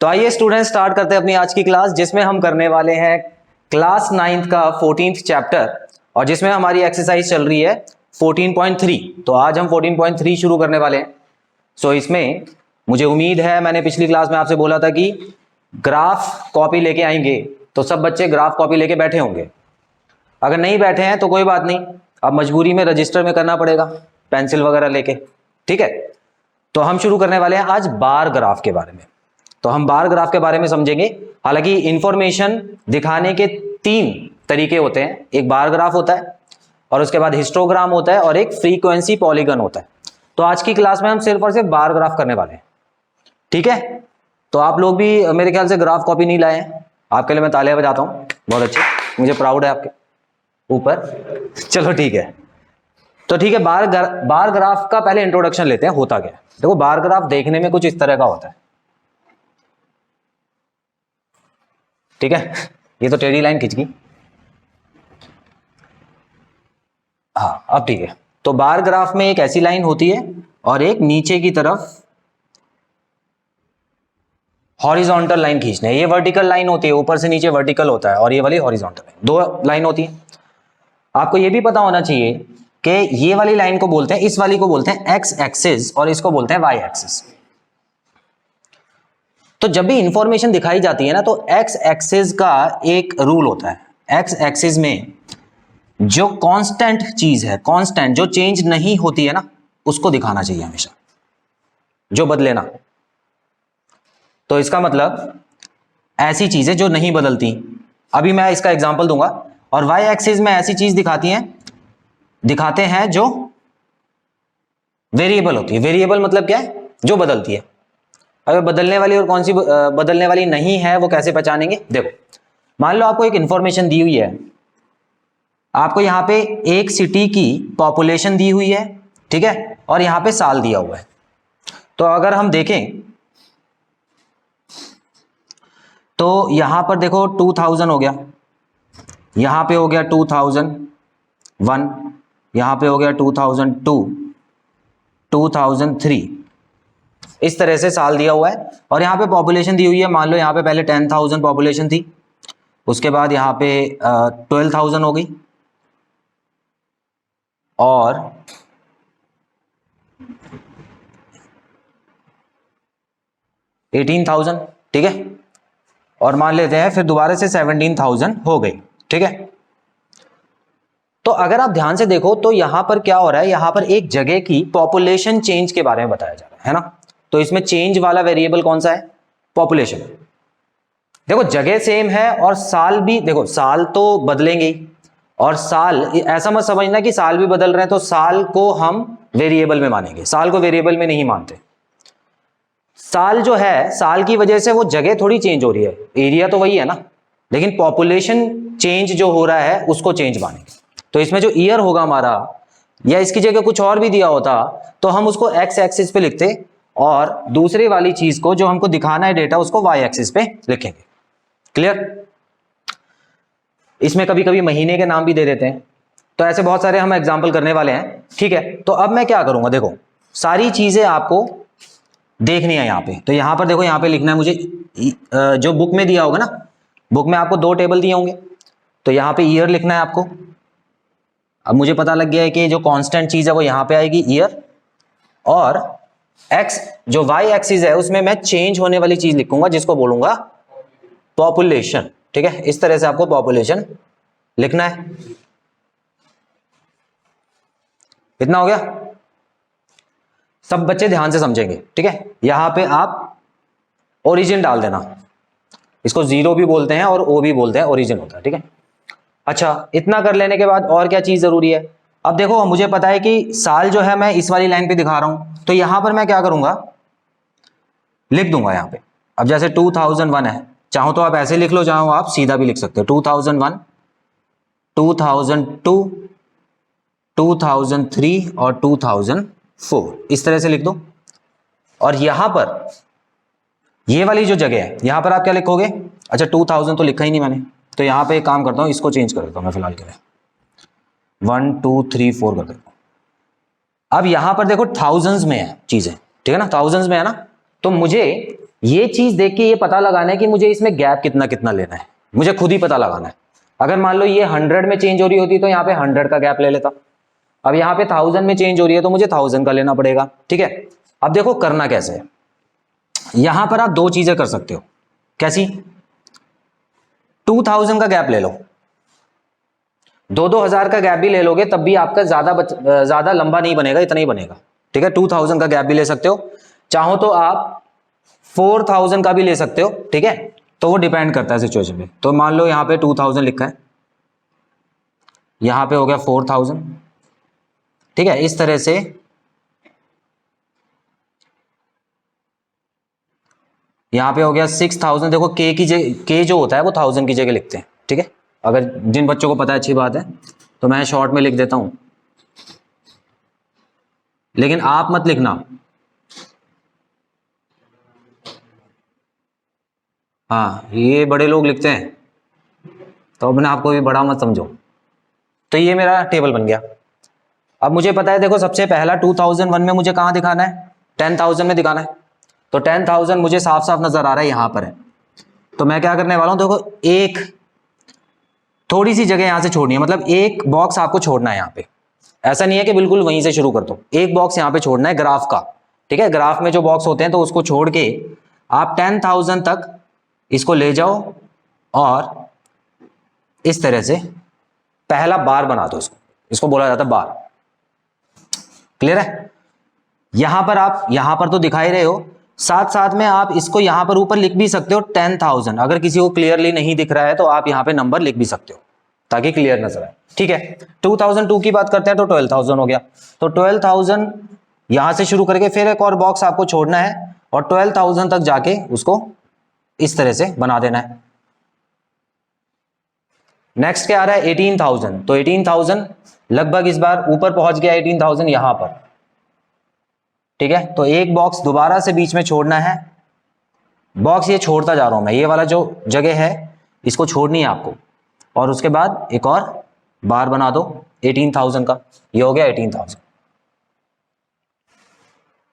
तो आइए student start करते हैं अपनी आज की क्लास, जिसमें हम करने वाले हैं क्लास 9th का 14th चैप्टर और जिसमें हमारी एक्सरसाइज चल रही है 14.3। तो आज हम 14.3 शुरू करने वाले हैं। सो इसमें मुझे उम्मीद है, मैंने पिछली क्लास में आपसे बोला था कि ग्राफ कॉपी लेके आएंगे, तो सब बच्चे ग्राफ कॉपी लेके बैठे होंगे। अगर नहीं बैठे हैं तो कोई बात नहीं, अब मजबूरी में रजिस्टर में करना पड़ेगा पेंसिल वगैरह लेके, ठीक है। तो हम शुरू करने वाले हैं आज बार ग्राफ के बारे में। तो हम बार ग्राफ के बारे में समझेंगे। हालांकि इंफॉर्मेशन दिखाने के 3 तरीके होते हैं, एक बार ग्राफ होता है और उसके बाद हिस्टोग्राम होता है और एक फ्रीक्वेंसी पॉलीगन होता है। तो आज की क्लास में हम सिर्फ और सिर्फ बार ग्राफ करने वाले हैं, ठीक है। तो आप लोग भी मेरे ख्याल से ग्राफ कॉपी नहीं लाए हैं, आपके लिए मैं तालियां बजाता हूं, बहुत अच्छे, मुझे प्राउड है आपके ऊपर। चलो ठीक है, तो ठीक है। बार ग्राफ का पहले इंट्रोडक्शन लेते हैं, होता क्या है। देखो, बार ग्राफ देखने में कुछ इस तरह का होता है, ठीक है। ये तो टेढ़ी लाइन खिंच गई, हाँ अब ठीक है। तो बार ग्राफ में एक ऐसी लाइन होती है और एक नीचे की तरफ हॉरिजॉन्टल लाइन खींचना है। ये वर्टिकल लाइन होती है, ऊपर से नीचे वर्टिकल होता है, और ये वाली हॉरिजॉन्टल लाइन, 2 लाइन होती है। आपको ये भी पता होना चाहिए कि ये वाली लाइन को बोलते हैं, इस वाली को बोलते हैं एक्स एक्सिस और इसको बोलते हैं वाई एक्सिस। तो जब भी इंफॉर्मेशन दिखाई जाती है ना, तो एक्स एक्सिस का एक रूल होता है। एक्स एक्सिस में जो कांस्टेंट चीज है, कांस्टेंट जो चेंज नहीं होती है ना, उसको दिखाना चाहिए हमेशा, जो बदले ना। तो इसका मतलब ऐसी चीजें जो नहीं बदलती, अभी मैं इसका एग्जांपल दूंगा। और वाई एक्सिस में ऐसी चीज दिखाते हैं जो वेरिएबल होती है। वेरिएबल मतलब क्या है? जो बदलती है। अगर बदलने वाली और कौन सी बदलने वाली नहीं है, वो कैसे पहचानेंगे? देखो, मान लो आपको एक इंफॉर्मेशन दी हुई है, आपको यहां पे एक सिटी की पॉपुलेशन दी हुई है, ठीक है, और यहां पे साल दिया हुआ है। तो अगर हम देखें तो यहां पर देखो 2000 हो गया, यहां पे हो गया 2001, यहां पे हो गया 2002, 2003, इस तरह से साल दिया हुआ है। और यहां पे पॉपुलेशन दी हुई है, मान लो यहां पे पहले 10,000 पॉपुलेशन थी, उसके बाद यहां पे 12,000 हो गई और 18,000, ठीक है। और मान लेते हैं फिर दोबारा से 17,000 हो गई, ठीक है। तो अगर आप ध्यान से देखो तो यहां पर क्या हो रहा है, यहां पर एक जगह की पॉपुलेशन चेंज के बारे में बताया जा रहा है ना। तो इसमें चेंज वाला वेरिएबल कौन सा है? पॉपुलेशन। देखो, जगह सेम है और साल भी, देखो साल तो बदलेंगे ही, और साल ऐसा मत समझना कि साल भी बदल रहे हैं तो साल को हम वेरिएबल में मानेंगे, साल को वेरिएबल में नहीं मानते। साल जो है, साल की वजह से वो जगह थोड़ी चेंज हो रही है, एरिया तो वही है ना, लेकिन पॉपुलेशन चेंज जो हो रहा है उसको चेंज मानेंगे। तो इसमें जो ईयर होगा हमारा, या इसकी जगह कुछ और भी दिया होता तो हम उसको एक्स एक्सिस पे लिखते और दूसरी वाली चीज को जो हमको दिखाना है डेटा, उसको वाई एक्सिस पे लिखेंगे। क्लियर? इसमें कभी कभी महीने के नाम भी दे देते हैं। तो ऐसे बहुत सारे हम एग्जाम्पल करने वाले हैं, ठीक है। तो अब मैं क्या करूंगा, देखो सारी चीजें आपको देखनी है यहाँ पे। तो यहाँ पर देखो, यहाँ पे लिखना है मुझे, जो बुक में दिया होगा ना, बुक में आपको 2 टेबल दिए होंगे, तो यहाँ पे ईयर लिखना है आपको। अब मुझे पता लग गया है कि जो कांस्टेंट चीज है वो यहाँ पे आएगी ईयर, और एक्स जो वाई एक्सिस है उसमें मैं चेंज होने वाली चीज लिखूंगा जिसको बोलूंगा पॉपुलेशन, ठीक है। इस तरह से आपको पॉपुलेशन लिखना है। इतना हो गया? सब बच्चे ध्यान से समझेंगे, ठीक है। यहां पे आप ओरिजिन डाल देना, इसको 0 भी बोलते हैं और O भी बोलते हैं, ओरिजिन होता है, ठीक है। अच्छा, इतना कर लेने के बाद और क्या चीज जरूरी है? अब देखो, मुझे पता है कि साल जो है मैं इस वाली लाइन पे दिखा रहा हूं, तो यहां पर मैं क्या करूंगा, लिख दूंगा यहां पे। अब जैसे 2001 है, चाहो तो आप ऐसे लिख लो, चाहो आप सीधा भी लिख सकते हो। 2001, 2002, 2003 और 2004, इस तरह से लिख दो। और यहां पर ये वाली जो जगह है, यहां पर आप क्या लिखोगे? अच्छा, 2000 तो लिखा ही नहीं मैंने, तो यहां पे एक काम करता हूं, इसको चेंज कर देता हूं मैं फिलहाल के लिए, 1 2 3 4 कर देता हूं। अब यहां पर देखो थाउजेंड्स में है चीजें, ठीक है ना, थाउजेंड्स में है ना। तो मुझे ये चीज देख के ये पता लगाना है कि मुझे इसमें गैप कितना कितना लेना है, मुझे खुद ही पता लगाना है। अगर मान लो ये 100 में चेंज हो रही होती तो यहाँ पे 100 का गैप ले लेता। अब यहाँ पे 1000 में चेंज हो रही है तो मुझे 1000 का लेना पड़ेगा। ठीक है, अब देखो करना कैसे है। यहां पर आप दो चीजें कर सकते हो। कैसी? 2000 का गैप ले लो, 2-2000 का गैप भी ले लोगे तब भी आपका ज्यादा लंबा नहीं बनेगा, इतना ही बनेगा। ठीक है, 2000 का गैप भी ले सकते हो, चाहो तो आप 4000 का भी ले सकते हो। ठीक है, तो वो डिपेंड करता है सिचुएशन पे। तो मान लो यहां पे 2000 लिखा है, यहां पे हो गया 4000। ठीक है, इस तरह से यहां पे हो गया 6000। देखो के की जगह, के जो होता है वो 1000 की जगह लिखते हैं। ठीक है, अगर जिन बच्चों को पता है अच्छी बात है, तो मैं शॉर्ट में लिख देता हूं, लेकिन आप मत लिखना। हाँ, ये बड़े लोग लिखते हैं तो अपने आप को भी बड़ा मत समझो। तो ये मेरा टेबल बन गया। अब मुझे पता है, देखो सबसे पहला 2001 में मुझे कहां दिखाना है? 10,000 में दिखाना है। तो 10,000 मुझे साफ साफ नजर आ रहा है, यहां पर है। तो मैं क्या करने वाला हूं, देखो एक थोड़ी सी जगह यहां से छोड़नी है, मतलब एक बॉक्स आपको छोड़ना है यहां पे। ऐसा नहीं है कि बिल्कुल वहीं से शुरू कर दो, एक बॉक्स यहां पे छोड़ना है ग्राफ का। ठीक है, ग्राफ में जो बॉक्स होते हैं तो उसको छोड़ के आप 10,000 तक इसको ले जाओ और इस तरह से पहला बार बना दो इसको बोला जाता है बार। क्लियर है? यहां पर आप यहां पर तो दिखाई रहे हो, साथ साथ में आप इसको यहां पर ऊपर लिख भी सकते हो 10,000। अगर किसी को क्लियरली नहीं दिख रहा है तो आप यहां पे नंबर लिख भी सकते हो ताकि क्लियर नजर आए। ठीक है, 2002 की बात करते हैं तो 12,000 हो गया। तो 12,000 यहां से शुरू करके फिर एक और बॉक्स आपको छोड़ना है और 12,000 तक जाके उसको इस तरह से बना देना है। नेक्स्ट क्या आ रहा है? 18,000। तो 18,000 लगभग इस बार ऊपर पहुंच गया 18,000 यहां पर। ठीक है, तो एक बॉक्स दोबारा से बीच में छोड़ना है। बॉक्स ये छोड़ता जा रहा हूं मैं, ये वाला जो जगह है इसको छोड़नी है आपको, और उसके बाद एक और बार बना दो 18,000 का। ये हो गया 18,000।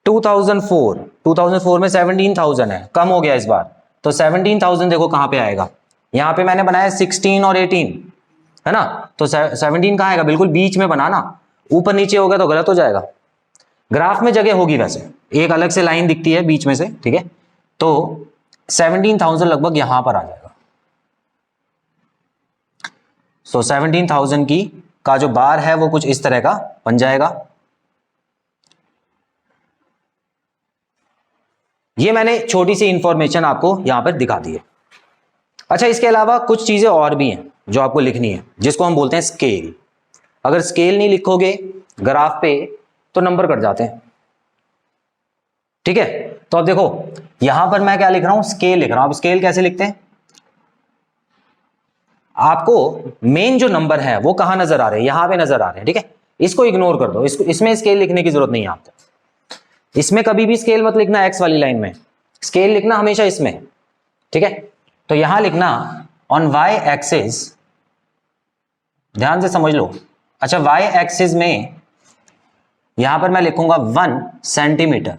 2004 में 17,000 है, कम हो गया इस बार। तो 17,000 देखो कहां पे आएगा, यहां पे मैंने बनाया 16 और 18 है ना। तो 17 कहां आएगा? बिल्कुल बीच में बनाना, ऊपर नीचे हो गया तो गलत हो जाएगा। ग्राफ में जगह होगी वैसे, एक अलग से लाइन दिखती है बीच में से। ठीक है, तो 17,000 लगभग यहां पर आ जाएगा। सो 17,000 की का जो बार है वो कुछ इस तरह का बन जाएगा। ये मैंने छोटी सी इंफॉर्मेशन आपको यहां पर दिखा दी है। अच्छा, इसके अलावा कुछ चीजें और भी हैं जो आपको लिखनी है, जिसको हम बोलते हैं स्केल। अगर स्केल नहीं लिखोगे ग्राफ पे तो नंबर कट जाते हैं। ठीक है, तो अब देखो यहां पर मैं क्या लिख रहा हूं? स्केल लिख रहा हूं। अब स्केल कैसे लिखते हैं? आपको मेन जो नंबर है वो कहां नजर आ रहे हैं? यहां पे नजर आ रहे हैं। ठीक है, इसको इग्नोर कर दो, इसमें स्केल लिखने की जरूरत नहीं है आपको। इसमें कभी भी स्केल मत लिखना एक्स वाली लाइन में, स्केल लिखना हमेशा इसमें। ठीक है, तो यहां लिखना ऑन वाई एक्सिस, ध्यान से समझ लो। अच्छा, वाई एक्सिस में यहां पर मैं लिखूंगा 1 सेंटीमीटर।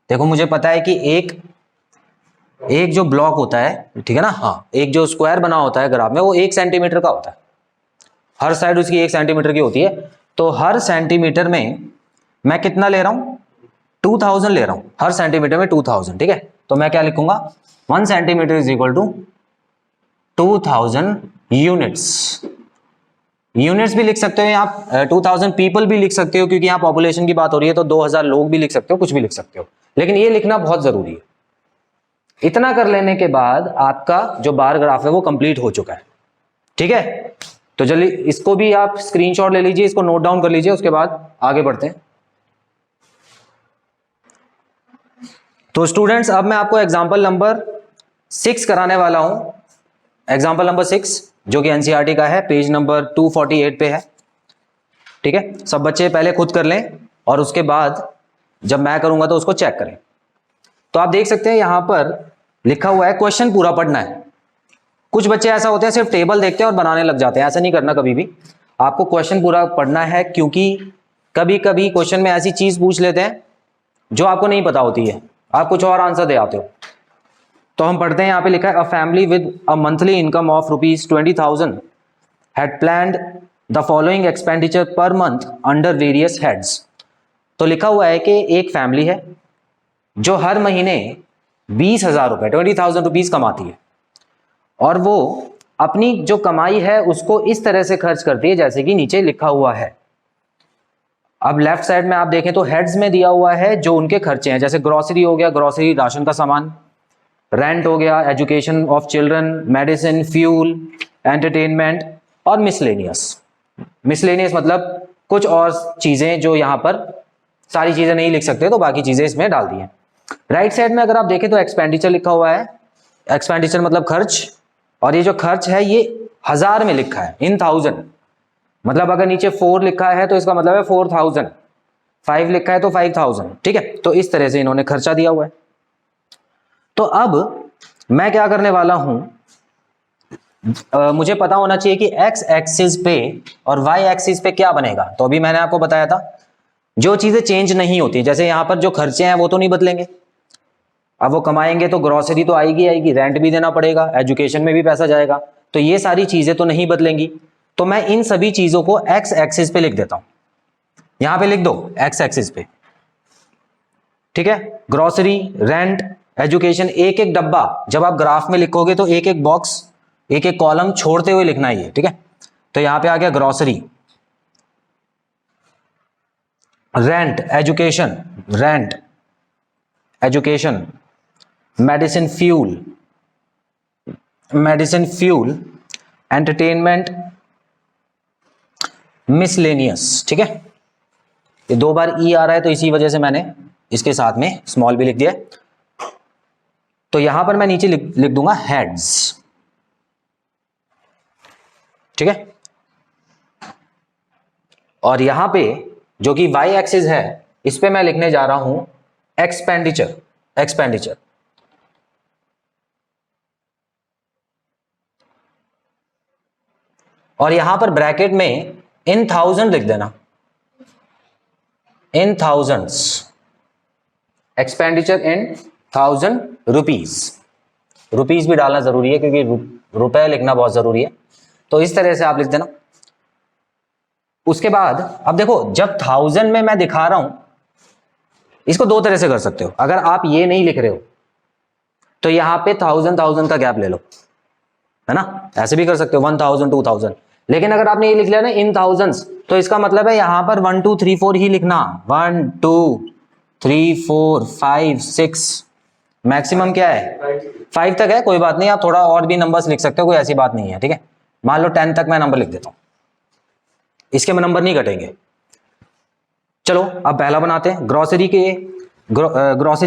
देखो मुझे पता है कि एक जो ब्लॉक होता है, ठीक है ना, हाँ, एक जो स्क्वायर बना होता है ग्राफ में वो 1 सेंटीमीटर का होता है, हर साइड उसकी 1 सेंटीमीटर की होती है। तो हर सेंटीमीटर में मैं कितना ले रहा हूं? 2000 ले रहा हूं, हर सेंटीमीटर में 2000। ठीक है, तो मैं क्या लिखूंगा? 1 centimetre is equal to 2000 units. Units भी लिख सकते हो आप, 2000 पीपल भी लिख सकते हो, क्योंकि यहाँ पॉपुलेशन की बात हो रही है तो 2000 लोग भी लिख सकते हो, कुछ भी लिख सकते हो, लेकिन ये लिखना बहुत जरूरी है। इतना कर लेने के बाद आपका जो बार ग्राफ है वो कंप्लीट हो चुका है। ठीक है, तो चलिए इसको भी आप स्क्रीनशॉट ले लीजिए, इसको नोट डाउन कर लीजिए, उसके बाद आगे बढ़ते हैं। तो स्टूडेंट्स, अब मैं आपको एग्जाम्पल नंबर 6 कराने वाला हूं। एग्जाम्पल नंबर 6 जो कि एनसीईआरटी का है, पेज नंबर 248 पे है। ठीक है, सब बच्चे पहले खुद कर लें और उसके बाद जब मैं करूंगा तो उसको चेक करें। तो आप देख सकते हैं यहां पर लिखा हुआ है क्वेश्चन पूरा पढ़ना है। कुछ बच्चे ऐसा होते हैं सिर्फ टेबल देखते हैं और बनाने लग जाते हैं, ऐसा नहीं करना कभी भी। आपको क्वेश्चन पूरा पढ़ना है, क्योंकि कभी कभी क्वेश्चन में ऐसी चीज पूछ लेते हैं जो आपको नहीं पता होती है, आप कुछ और आंसर दे आते हो। तो हम पढ़ते हैं यहाँ पे लिखा है a family with a monthly income of ₹20,000 had planned the following expenditure per month under various heads. तो लिखा हुआ है कि एक फैमिली है जो हर महीने 20,000 रुपए 20,000 रुपीज कमाती है और वो अपनी जो कमाई है उसको इस तरह से खर्च करती है जैसे कि नीचे लिखा हुआ है। अब लेफ्ट साइड में आप देखें तो हेड्स में दिया हुआ है जो उनके खर्चे हैं, जैसे ग्रोसरी हो गया, ग्रोसरी राशन का सामान, रेंट हो गया, education of children, medicine, fuel, entertainment और मिसलेनियस। मिसलेनियस मतलब कुछ और चीजें जो यहाँ पर सारी चीजें नहीं लिख सकते तो बाकी चीजें इसमें डाल दी हैं। राइट साइड में अगर आप देखें तो एक्सपेंडिचर लिखा हुआ है, एक्सपेंडिचर मतलब खर्च, और ये जो खर्च है ये 1000 में लिखा है, इन 1000, मतलब अगर नीचे 4 लिखा है तो इसका मतलब है 4000, 5 लिखा है तो 5000, ठीक है। तो इस तरह से इन्होंने खर्चा दिया हुआ है। तो अब मैं क्या करने वाला हूं, मुझे पता होना चाहिए कि एक्स एक्सिस पे और वाई एक्सिस पे क्या बनेगा। तो अभी मैंने आपको बताया था जो चीजें चेंज नहीं होती, जैसे यहां पर जो खर्चे हैं वो तो नहीं बदलेंगे, अब वो कमाएंगे तो ग्रोसरी तो आएगी, रेंट भी देना पड़ेगा, एजुकेशन में भी पैसा जाएगा, तो ये सारी चीजें तो नहीं बदलेंगी। तो मैं इन सभी चीजों को एक्स एक्सिस पे लिख देता हूं, यहां पे लिख दो एक्स एक्सिस पे, ठीक है। ग्रोसरी, रेंट, एजुकेशन, एक एक डब्बा जब आप ग्राफ में लिखोगे तो एक एक बॉक्स, एक एक कॉलम छोड़ते हुए लिखना है, ठीक है। तो यहां पे आ गया grocery, rent, education, medicine, fuel, entertainment, miscellaneous, ठीक है। ये 2 बार ई आ रहा है तो इसी वजह से मैंने इसके साथ में स्मॉल भी लिख दिया। तो यहां पर मैं नीचे लिख दूंगा हेड्स, ठीक है। और यहां पे जो कि वाई एक्सिस है इस पे मैं लिखने जा रहा हूं एक्सपेंडिचर। और यहां पर ब्रैकेट में इन 1000 लिख देना, in thousands, expenditure in 1000 rupees. Rupees भी डालना जरूरी है क्योंकि रुपए लिखना बहुत जरूरी है, तो इस तरह से आप लिख देना। उसके बाद अब देखो जब 1000 में मैं दिखा रहा हूं, इसको 2 तरह से कर सकते हो। अगर आप ये नहीं लिख रहे हो तो यहां पे 1000 का गैप ले लो, है ना, ऐसे भी कर सकते हो 1000 2000। लेकिन अगर आपने ये लिख लिया ना इन थाउजेंड्स, तो इसका मतलब है यहां पर 1 2 3 4 ही लिखना, 1 2 3 4 5 6, मैक्सिमम क्या है 5 तक है, कोई बात नहीं, आप थोड़ा और भी नंबर्स लिख सकते हो, कोई ऐसी बात नहीं है, ठीक है। मान लो 10 तक मैं नंबर लिख देता हूं, इसके में नंबर नहीं घटेंगे। चलो अब पहला बनाते हैं, ग्रोसरी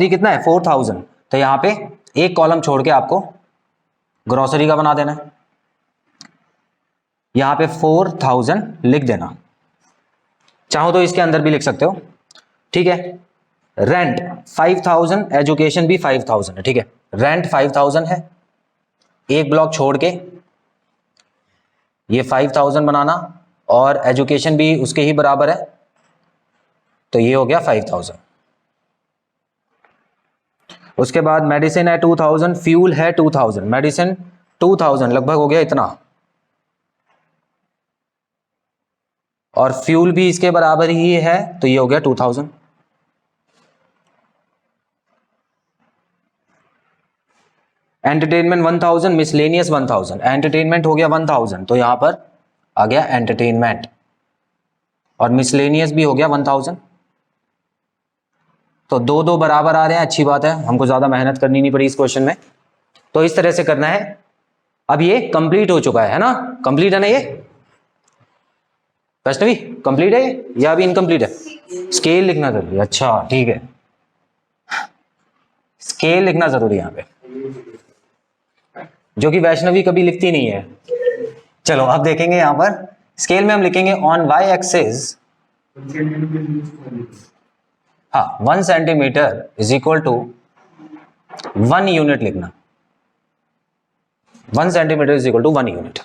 कितना है 4000, तो यहां पे एक कॉलम छोड़ के आपको ग्रोसरी का बना देना है, यहां पे 4000 लिख देना, चाहो तो इसके अंदर भी लिख सकते हो, ठीक है। रेंट 5000, एजुकेशन भी 5000 है, ठीक है। रेंट 5000 है, एक ब्लॉक छोड़ के ये 5000 बनाना, और एजुकेशन भी उसके ही बराबर है, तो ये हो गया 5000। उसके बाद मेडिसिन है 2000, फ्यूल है 2000, मेडिसिन 2000 लगभग हो गया इतना, और फ्यूल भी इसके बराबर ही है, तो ये हो गया 2000। एंटरटेनमेंट 1000, मिसलेनियस 1000, एंटरटेनमेंट हो गया 1000, तो यहां पर आ गया एंटरटेनमेंट, और मिसलेनियस भी हो गया 1000। तो 2 बराबर आ रहे हैं, अच्छी बात है, हमको ज्यादा मेहनत करनी नहीं पड़ी इस क्वेश्चन में। तो इस तरह से करना है। अब ये कंप्लीट हो चुका है ना, कंप्लीट है ना ये वैष्णवी, कंप्लीट है ये या अभी इनकम्प्लीट है? स्केल लिखना जरूरी है, अच्छा ठीक है, स्केल लिखना जरूरी है यहाँ पे, जो कि वैष्णवी कभी लिखती नहीं है। चलो अब देखेंगे यहां पर स्केल में हम लिखेंगे ऑन वाई एक्सिस, हाँ 1 centimetre is equal to 1 unit लिखना, 1 centimetre is equal to 1 unit.